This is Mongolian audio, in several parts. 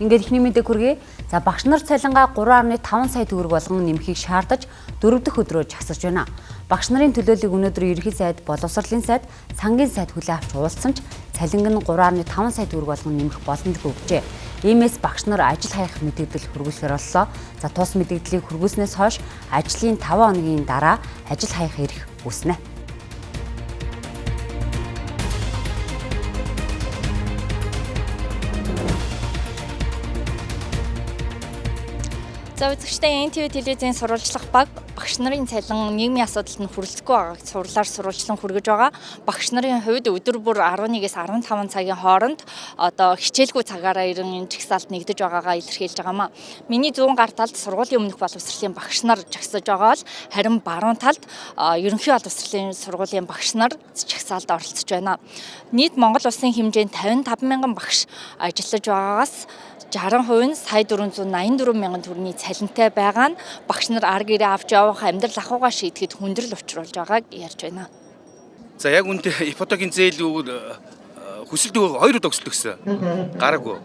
Ингээд ихний мэдээг хүргэе. За багш нар цалингаа 3.5 сая төгрөг болгон нэмэхийг шаардаж 4 дахь өдрөө жагсаж байна. Багш нарын төлөөллийг өнөөдөр ерөнхий сайд, боловсролын сайд, сангийн сайд хүлээн авч уулзсан ч цалинг нь 3.5 сая төгрөг болгон нэмэх боломжгүй өгчээ. Иймээс багш нар ажил хаях мэдээлэл хүргүүлэхээр боллоо. За тус мэдээллийг хүргүүлснээс хойш ажлын 5 хоногийн дараа ажил хаях эрх үүснэ. За үзэгчдээ НТV телевизийн сурвалжлах баг багш нарын цалин нийгмийн асуудалд нь хүрэлцэхгүй байгааг сурлаар сурвалжлан хүргэж байгаа. Багш нарын хувьд өдөр бүр 11-ээс 15 цагийн хооронд одоо хичээлгүй цагаараа ирэн жагсаалт нэгдэж байгаагаа илэрхийлж байгаамаа. Миний зүүн гар талд сургуулийн өмнөх боловсролын багш нар жагсаж байгаа бол харин баруун талд ерөнхий боловсролын сургуулийн багш нар жагсаалд оролцож байна. Нийт Монгол улсын хэмжээнд 55 мянган багш ажиллаж байгаагаас 60% нь сая 484 мянган төгрөгийн цалинтай байгаа нь багш нар ар гэрээ авч явах амьдрал ахуйгаа шийдэхэд хүндрэл учруулж байгааг ярьж байна. За яг үнэндээ ипотекийн зээл хүсэлтөө 2 удаа өсөлт өгсөн. Гараагүй.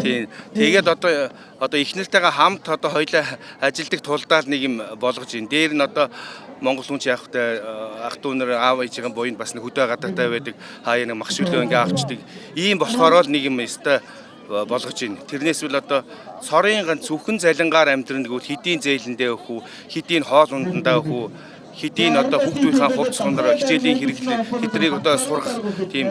Тийм. Тэгээд одоо их нартайгаа хамт одоо хоёлаа ажилдаг тулдаал нэг юм болгож ийн. Дээр нь одоо Монгол хүнч явахтай ах дүү нар аав ээжийн буйнд бас нэг хөдөө гадаатай байдаг. Хаяа нэг мах шүлөө ингээ авчдаг. Ийм болохоор л нэг юм өстой болгож ийн. Тэрнээс үл одоо цорын ганц зөвхөн залингаар амьдрын гэвэл хэдийн зээлэндээ өгөх үү, хэдийн хоол ундандаа өгөх үү, хэдийн одоо хүүхдүүдийн хувцс хондроо хичээлийн хэрэглээ тэднийг одоо сурах тийм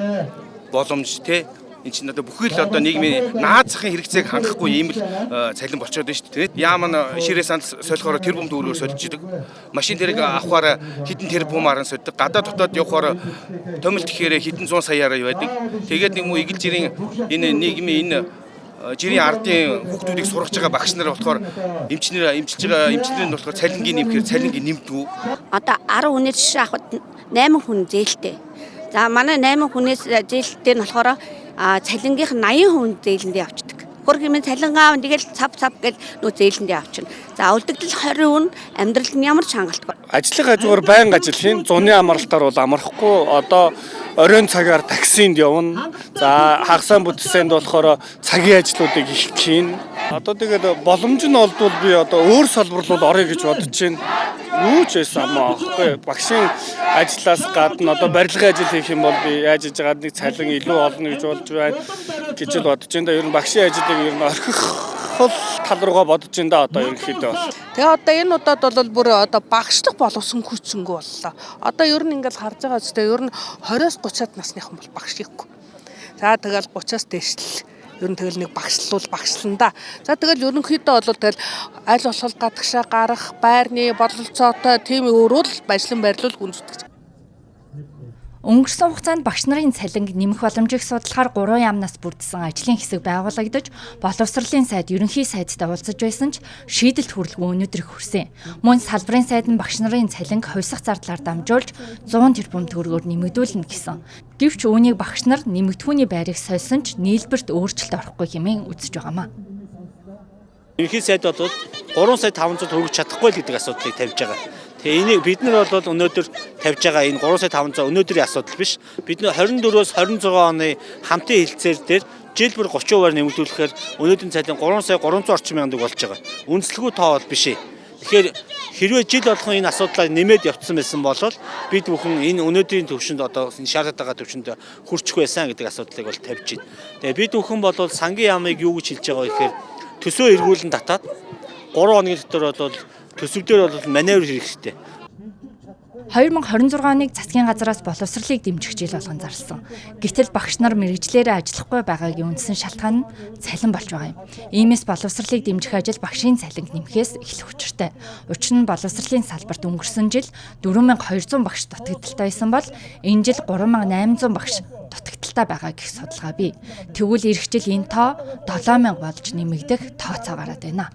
боломж те энэ чинь одоо бүхий л одоо нийгмийн наад захын хэрэгцээг хангахгүй ийм л цалин болчиход байна шүү дээ. Яам нь ширээ санд солихоор тэрбум төгрөгөөр солиж идэг. Машин тэрэг авахаар хэдэн тэрбумаар нь сольдог. Гадаа дотоод явахаар томилт гэхээр хэдэн 100 саяар байдаг. Тэгээд нэг муу игэл жирийн энэ нийгмийн энэ жирийн ардын хүүхдүүдийг сургаж байгаа багш нар болохоор эмчилж байгаа эмчнэр нь болохоор цалингийн нэмэхээр цалингийн нэмдэггүй. Одоо 10 хүнээс жишээ авахад 8 хүн зээлтэй. За манай 8 хүнээс зээлтэй нь болохоор цалингийнх 80% зээлэндээ авчдаг. Хөрх юм цалингаа тэгэл цав гэж нөө зээлэндээ авчна. За үлдэгдэл 20% нь амьдралд нь ямар ч хангалтгүй. Ажлын хажуугаар байнга ажил хийн, зуны амралтаар бол амрахгүй. Одоо оройн цагаар таксинд явна. За хагасаа бүтсэнд болохоор цагийн ажлуудыг их хийн. Одоо тэгээд боломж нь олдвол би одоо өөр салбарлууд орё гэж бодож байна. Юу ч байсан амаа аахгүй. Багшийн ажлаас гадна одоо барилгын ажил хийх юм бол би яаж хийж байгаа нэг цалин илүү олно гэж болж байна гэж л бодож байна. Ер нь багшийн ажлыг ер нь орхих тал руугаа бодож байна да одоо ерөнхийдөө. Тэгээ одоо энэ удаад бол бүр одоо багшлах боловсон хүчсэнгүү боллоо. Одоо ер нь ингээд харж байгаа үстэй ер нь 20-с 30-аад насныхан бол багш хийхгүй. За тэгэл 30-аас дээш л ер нь тэгэл нэг багшланда. За тэгэл ерөнхийдөө бол тэгэл аль болох гадагшаа гарах, байрны бололцоотой тийм өөрөөр ажлын байрлал гүнздэг. Өнгөрсөн хугацаанд багш нарын цалинг нэмэх боломжийг судлахаар 3 яамнаас бүрдсэн ажлын хэсэг байгуулагдаж, боловсролын сайд ерөнхий сайдтай уулзаж байсан ч шийдэлт хүрэлгүй өнөөдөр хүрсэн. Мөн салбарын сайд нь багш нарын цалинг хувьсах зардлаар дамжуулж 100 тэрбум төгрөгөөр нэмэгдүүлнэ гэсэн. Гэвч үүнийг багш нар нэмэгдэхүүний байрыг сольсон ч нийлбэрт өөрчлөлт орохгүй хэмээн үзэж байгаамаа. Ерөнхий сайд бол 3 сая 500 төгрөг чадахгүй л гэдэг асуудлыг тавьж байгаа. Тэгээ энийг бид нар бол өнөөдөр тавьж байгаа энэ 3 сая 500 өнөөдрийн асуудал биш. Бид нар 24-өөс 26 оны хамтын хилцээр дээр жил бүр 30%-аар нэмэгдүүлэхээр өнөөдрийн цалин 3 сая 300 орчим мянган төгрөг болж байгаа. Үнэлэлгүй тоо бол биш ээ. Тэгэхээр хэрвээ жил болгон энэ асуудлаа нэмээд явцсан байсан бол бид бүхэн энэ өнөөдрийн төвшөнд одоо шаардаад байгаа төвшөнд хүрчих байсан гэдэг асуудлыг бол тавьж байна. Тэгээ бид бүхэн бол сангийн яамыг юу гэж хэлж байгаа вэ гэхээр төсөө эргүүлэн татаад 3 хоногийн дотор бол төсөв дээр бол маневр хэрэгтэй. 2026 оныг засгийн газраас боловсролыг дэмжих жил болгон зарласан. Гэтэл багш нар мэргэжлээрээ ажиллахгүй байгаагийн үндсэн шалтгаан нь цалин болж байгаа юм. Иймээс боловсролыг дэмжих ажил багшийн цалинг нэмэхээс эхлэх учиртай. Учир нь боловсролын салбарт өнгөрсөн жил 4200 багш дутагдaltaй байсан бол энэ жил 3800 багш дутагдaltaй байгаа гэх судалгаа бий. Тэгвэл эх жил энэ тоо 7000 болж нэмэгдэх тооцоо гараад байна.